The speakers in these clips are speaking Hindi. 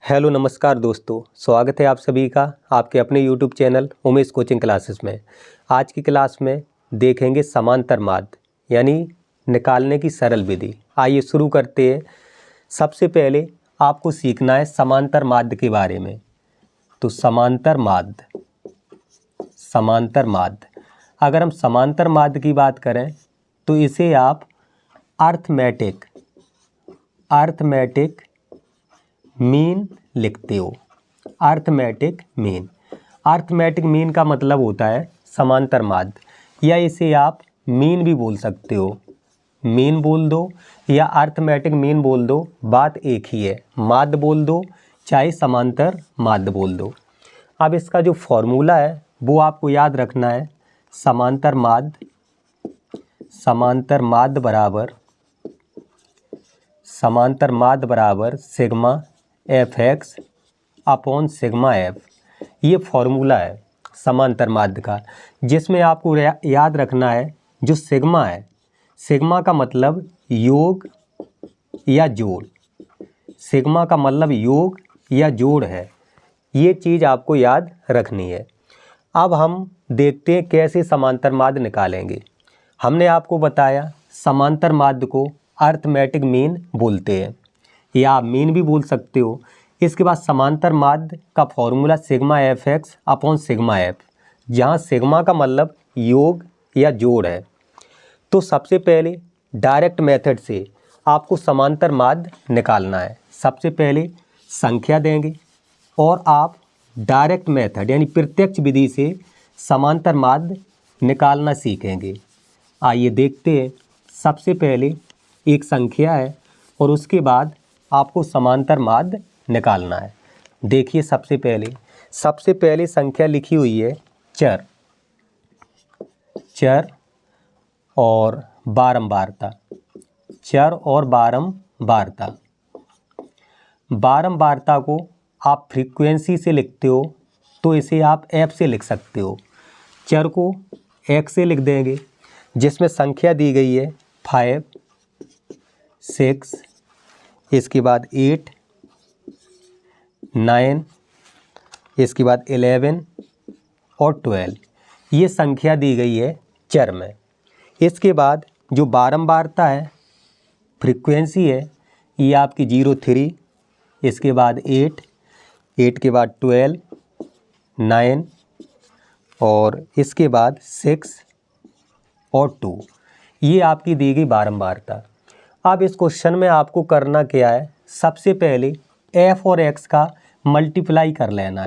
हेलो नमस्कार दोस्तों, स्वागत है आप सभी का आपके अपने YouTube channel Umesh coaching classes में। आज की क्लास में देखेंगे समांतर माध्य यानी निकालने की सरल विधि। आइए शुरू करते हैं। सबसे पहले आपको सीखना है समांतर माध्य के बारे में। तो समांतर माध्य अगर हम समांतर माध्य की बात करें तो इसे आप अर्थमेटिक मीन लिखते हो। अर्थमेटिक मीन का मतलब होता है समांतर माध्य, या इसे आप मीन भी बोल सकते हो। मीन बोल दो या अर्थमेटिक मीन बोल दो, बात एक ही है। माध्य बोल दो चाहे समांतर माध्य बोल दो। अब इसका जो फॉर्मूला है वो आपको याद रखना है। समांतर माध्य बराबर sigma F x upon sigma F. ये फॉर्मूला है समांतर माध्य का, जिसमें आपको याद रखना है जो सिग्मा है, सिग्मा का मतलब योग या जोड़। सिग्मा का मतलब योग या जोड़ है, ये चीज़ आपको याद रखनी है। अब हम देखते हैं कैसे समांतर माध्य निकालेंगे। हमने आपको बताया समांतर माध्य को अर्थमेटिक मीन बोलते हैं, या आप मीन भी बोल सकते हो। इसके बाद समांतर माध्य का formula sigma F x upon sigma F, जहाँ सिग्मा का मतलब योग या जोड़ है। तो सबसे पहले डायरेक्ट मेथड से आपको समांतर माध्य निकालना है। सबसे पहले संख्या देंगे और आप डायरेक्ट मेथड यानी प्रत्यक्ष विधि से समांतर माध्य निकालना सीखेंगे। आइए देखते हैं। सबसे पहले एक संख्या है और उसके बाद आपको समांतर माध्य निकालना है। देखिए सबसे पहले संख्या लिखी हुई है चर और बारंबारता। बारंबारता को आप फ्रीक्वेंसी से लिखते हो तो इसे आप एफ से लिख सकते हो। चर को एक्स से लिख देंगे, जिसमें संख्या दी गई है 5, 6, इसके बाद 8, 9, इसके बाद 11 और 12। ये संख्या दी गई है चर में। इसके बाद जो बारंबारता है, फ्रीक्वेंसी है, ये आपकी 03, इसके बाद 8, 8 के बाद 12, 9 और इसके बाद 6 और 2। ये आपकी दी गई बारंबारता। अब इस क्वेश्चन में आपको करना क्या है, सबसे पहले एफ और एक्स का मल्टीप्लाई कर लेना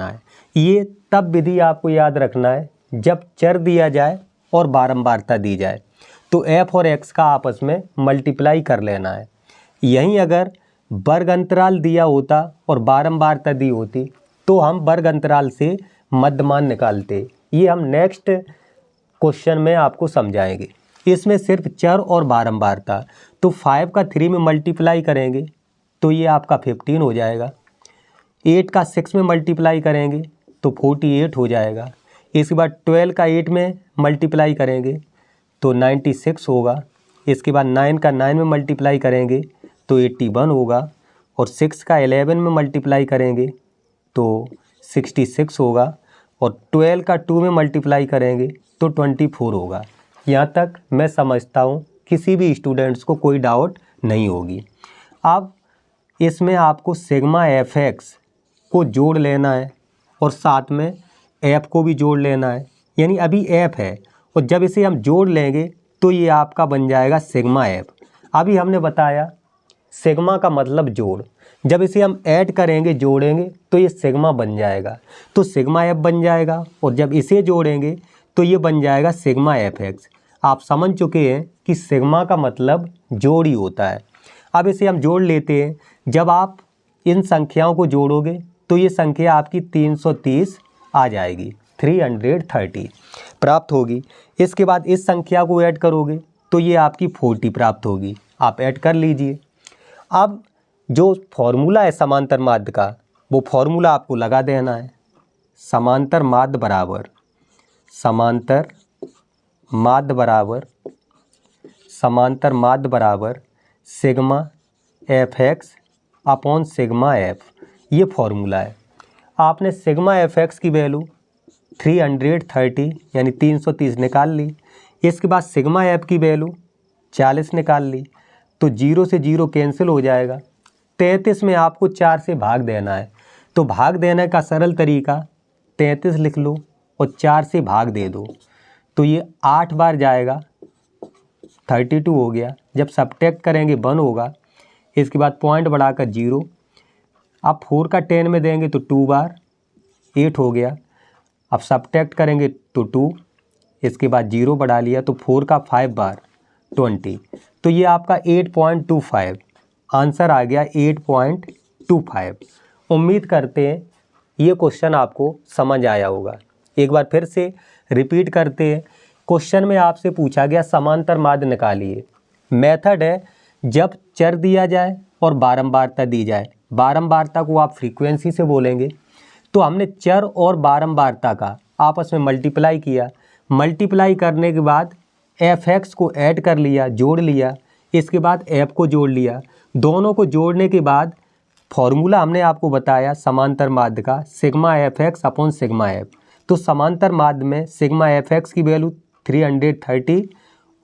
है। ये तब विधि आपको याद रखना है जब चर दिया जाए और बारंबारता दी जाए, तो एफ और एक्स का आपस में मल्टीप्लाई कर लेना है। यहीं अगर वर्ग अंतराल दिया होता और बारंबारता दी होती तो हम वर्ग अंतराल से मध्यमान निकालते। ये हम नेक्स्ट क्वेश्चन में आपको समझाएंगे। इसमें सिर्फ चर और बारंबारता, तो 5 का 3 में मल्टीप्लाई करेंगे तो ये आपका 15 हो जाएगा। 8 का 6 में मल्टीप्लाई करेंगे तो 48 हो जाएगा। इसके बाद 12 का 8 में मल्टीप्लाई करेंगे तो 96 होगा। इसके बाद 9 का 9 में मल्टीप्लाई करेंगे तो 81 होगा। और 6 का 11 में मल्टीप्लाई करेंगे तो 66 होगा। और 12 का 2 में मल्टीप्लाई करेंगे तो 24 होगा। यहाँ तक मैं समझता हूँ किसी भी स्टूडेंट्स को कोई डाउट नहीं होगी। अब इसमें आपको सिग्मा एफ एक्स को जोड़ लेना है और साथ में एफ को भी जोड़ लेना है। यानी अभी एफ है और जब इसे हम जोड़ लेंगे तो ये आपका बन जाएगा सिग्मा एफ। अभी हमने बताया सिग्मा का मतलब जोड़, जब इसे हम ऐड करेंगे जोड़ेंगे तो ये सिग्मा बन जाएगा, तो सिग्मा एफ बन जाएगा। और जब इसे जोड़ेंगे तो ये बन जाएगा सिग्मा एफ एक्स। आप समझ चुके हैं कि सिग्मा का मतलब जोड़ ही होता है। अब इसे हम जोड़ लेते हैं। जब आप इन संख्याओं को जोड़ोगे तो ये संख्या आपकी 330 आ जाएगी, 330 प्राप्त होगी। इसके बाद इस संख्या को ऐड करोगे तो ये आपकी 40 प्राप्त होगी। आप ऐड कर लीजिए। अब जो फॉर्मूला है समांतर माध्य का, वो फॉर्मूला आपको लगा देना है। समांतर माध्य बराबर sigma F x upon sigma F, ये फॉर्मूला है। आपने सिग्मा एफ एक्स की वैल्यू 330 यानी 330 निकाल ली। इसके बाद सिग्मा एफ की वैल्यू 40 निकाल ली, तो 0 से 0 कैंसिल हो जाएगा। 33 में आपको 4 से भाग देना है, तो भाग देने का सरल तरीका 33 लिख लो और 4 से भाग दे दो, तो ये 8 बार जाएगा, 32 हो गया। जब सब्ट्रैक्ट करेंगे 1 होगा, इसके बाद पॉइंट बढ़ाकर 0। अब 4 का 10 में देंगे तो 2 बार, 8 हो गया। अब सब्ट्रैक्ट करेंगे तो 2, इसके बाद 0 बढ़ा लिया, तो 4 का 5 बार 20, तो ये आपका 8.25 आंसर आ गया, 8.25। उम्मीद करते हैं ये क्वेश्चन आपको समझ आया होगा। एक बार फिर से रिपीट करते हैं। क्वेश्चन में आपसे पूछा गया समांतर माध्य निकालिए। मेथड है जब चर दिया जाए और बारंबारता दी जाए। बारंबारता को आप फ्रीक्वेंसी से बोलेंगे, तो हमने चर और बारंबारता का आपस में मल्टीप्लाई किया। मल्टीप्लाई करने के बाद एफ एक्स को ऐड कर लिया, जोड़ लिया, इसके बाद एफ को जोड़ लिया। दोनों को जोड़ने के बाद फॉर्मूला हमने आपको बताया समांतर माध्य का, sigma F x upon sigma F. तो समांतर माध्य में सिग्मा एफ एक्स की वैल्यू 330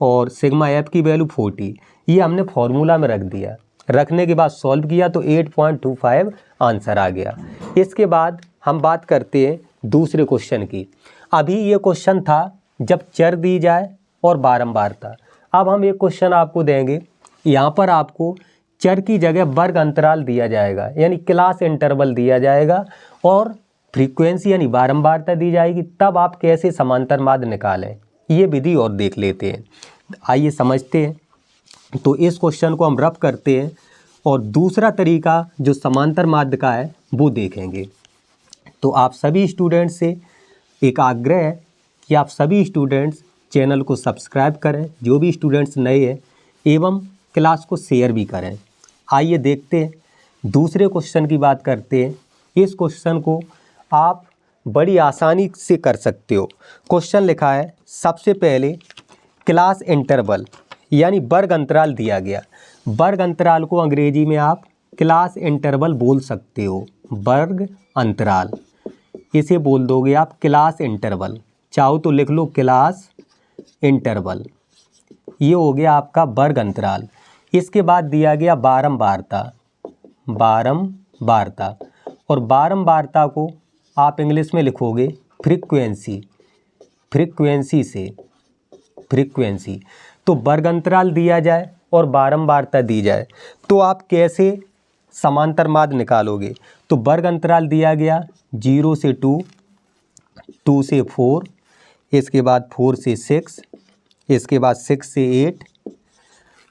और सिग्मा एफ की वैल्यू 40, ये हमने फॉर्मूला में रख दिया। रखने के बाद सॉल्व किया तो 8.25 आंसर आ गया। इसके बाद हम बात करते हैं दूसरे क्वेश्चन की। अभी ये क्वेश्चन था जब चर दी जाए और बारंबारता। अब हम एक क्वेश्चन आपको देंगे, यहाँ पर आपको चर की जगह वर्ग अंतराल दिया जाएगा, यानी क्लास इंटरवल दिया जाएगा, और फ्रीक्वेंसी यानी बारंबारता दी जाएगी। तब आप कैसे समांतर माध्य निकालें, ये विधि और देख लेते हैं। आइए समझते हैं। तो इस क्वेश्चन को हम रफ करते हैं और दूसरा तरीका जो समांतर माध्य का है वो देखेंगे। तो आप सभी स्टूडेंट्स से एक आग्रह है कि आप सभी स्टूडेंट्स चैनल को सब्सक्राइब करें, जो भी स्टूडेंट्स नए हैं, एवं क्लास को शेयर भी करें। आइए देखते हैं दूसरे क्वेश्चन की बात करते हैं। इस क्वेश्चन को आप बड़ी आसानी से कर सकते हो। क्वेश्चन लिखा है, सबसे पहले क्लास इंटरवल यानी वर्ग अंतराल दिया गया। वर्ग अंतराल को अंग्रेजी में आप क्लास इंटरवल बोल सकते हो। वर्ग अंतराल इसे बोल दोगे आप क्लास इंटरवल, चाहो तो लिख लो क्लास इंटरवल। ये हो गया आपका वर्ग अंतराल। इसके बाद दिया गया बारंबारता। बारंबारता, और बारंबारता को आप इंग्लिश में लिखोगे फ्रीक्वेंसी। फ्रीक्वेंसी से फ्रीक्वेंसी। तो वर्ग अंतराल दिया जाए और बारंबारता दी जाए तो आप कैसे समांतर माध्य निकालोगे। तो वर्ग अंतराल दिया गया 0 से 2, 2 से 4, इसके बाद 4 से 6, इसके बाद 6 से 8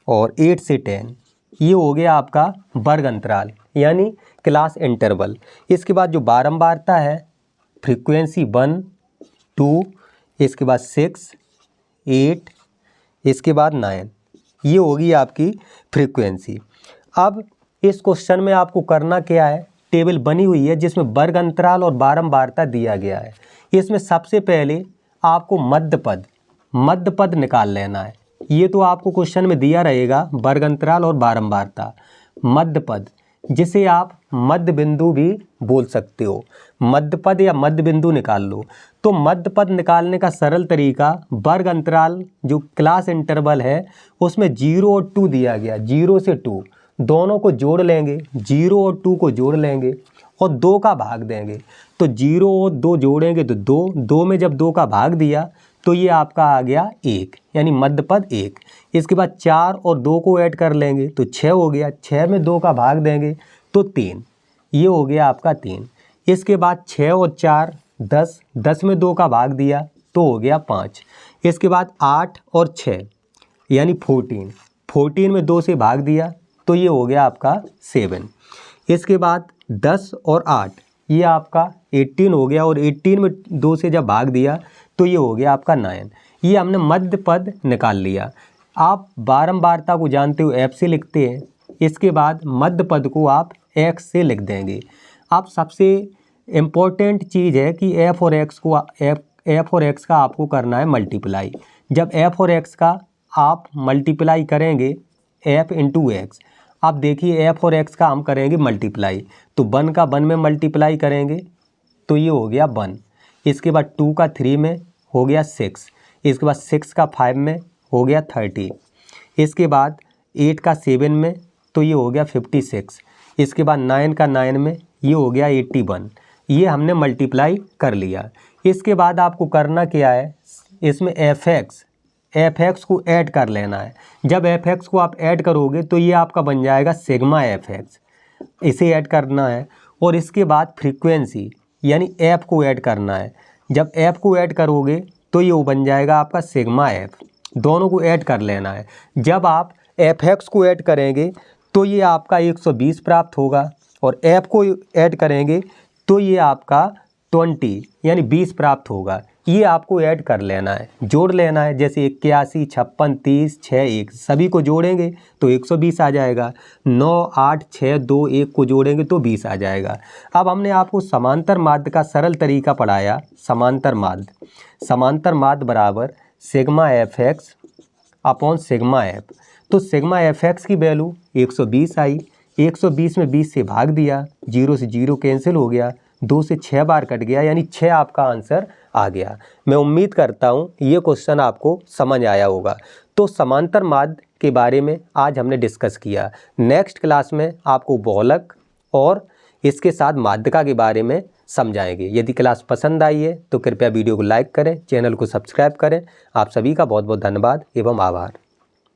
और 8 से 10। ये हो गया आपका वर्ग अंतराल यानी क्लास इंटरवल। इसके बाद जो बारंबारता है फ्रीक्वेंसी 1, 2, इसके बाद 6, 8, इसके बाद 9, ये होगी आपकी फ्रीक्वेंसी। अब इस क्वेश्चन में आपको करना क्या है, टेबल बनी हुई है जिसमें वर्ग अंतराल और बारंबारता दिया गया है। इसमें सबसे पहले आपको मध्य पद निकाल लेना है। ये तो आपको क्वेश्चन में दिया रहेगा वर्ग अंतराल और बारंबारता। मध्य पद, जिसे आप मध्य बिंदु भी बोल सकते हो। मध्य पद या मध्य बिंदु निकाल लो। तो मध्य पद निकालने का सरल तरीका, वर्ग अंतराल जो क्लास इंटरवल है उसमें 0 और 2 दिया गया। 0 से 2 दोनों को जोड़ लेंगे, 0 और 2 को जोड़ लेंगे और 2 का भाग देंगे। तो 0 और 2 जोड़ेंगे तो 2 में जब 2 का भाग दिया तो ये आपका आ गया 1, यानी मध्य पद 1। इसके बाद 4 और 2 को ऐड कर लेंगे तो 6 हो गया। 6 में 2 का भाग देंगे तो 3, ये हो गया आपका 3। इसके बाद 6 और 4 10, 10 में 2 का भाग दिया तो हो गया 5। इसके बाद 8 और 6 यानी 14, 14 में 2 से भाग दिया तो ये हो गया आपका 7। इसके बाद 10 और 8 ये आपका 18 हो गया, और 18 में 2 से जब भाग दिया तो ये हो गया आपका 9। ये हमने मध्य पद निकाल लिया। आप बारंबारता को जानते हो F से लिखते हैं। इसके बाद मध्य पद को आप X से लिख देंगे। अब सबसे इम्पोर्टेंट चीज़ है कि F और X का आपको करना है मल्टीप्लाई। जब F और X का आप मल्टीप्लाई करेंगे F इंटू X, अब देखिए एफ और एक्स का हम करेंगे मल्टीप्लाई, तो 1 का 1 में मल्टीप्लाई करेंगे तो ये हो गया 1, इसके बाद 2 का 3 में हो गया 6, इसके बाद 6 का 5 में हो गया 30, इसके बाद 8 का 7 में तो ये हो गया 56, इसके बाद 9 का 9 में ये हो गया 81। ये हमने मल्टीप्लाई कर लिया। इसके बाद आपको करना क्या है, इसमें एफ एक्स को ऐड कर लेना है। जब एफ एक्स को आप ऐड करोगे तो ये आपका बन जाएगा सिग्मा एफ एक्स, इसे ऐड करना है। और इसके बाद फ्रीक्वेंसी यानी एफ को ऐड करना है। जब एफ को ऐड करोगे तो ये बन जाएगा आपका सिग्मा एफ, दोनों को ऐड कर लेना है। जब आप एफ एक्स को ऐड करेंगे तो ये आपका 120 प्राप्त होगा और एफ को ऐड करेंगे तो ये आपका 20 यानी 20 प्राप्त होगा। ये आपको ऐड कर लेना है, जोड़ लेना है। जैसे 81, 56, 30, 6, 1 सभी को जोड़ेंगे तो 120 आ जाएगा। 9, 8, 6, 2, 1 को जोड़ेंगे तो 20 आ जाएगा। अब हमने आपको समांतर माध्य का सरल तरीका पढ़ाया। समांतर माध्य बराबर sigma F x upon sigma F. तो सिग्मा एफ एक्स की वैल्यू 120 आई, 120 में 20 से भाग दिया, 0 से 0 कैंसिल हो गया, 2 से 6 बार कट गया, यानी 6 आपका आंसर आ गया। मैं उम्मीद करता हूँ ये क्वेश्चन आपको समझ आया होगा। तो समांतर माध्य के बारे में आज हमने डिस्कस किया। नेक्स्ट क्लास में आपको बहुलक और इसके साथ माध्यिका के बारे में समझाएंगे। यदि क्लास पसंद आई है तो कृपया वीडियो को लाइक करें, चैनल को सब्सक्राइब करें। आप सभी का बहुत बहुत धन्यवाद एवं आभार।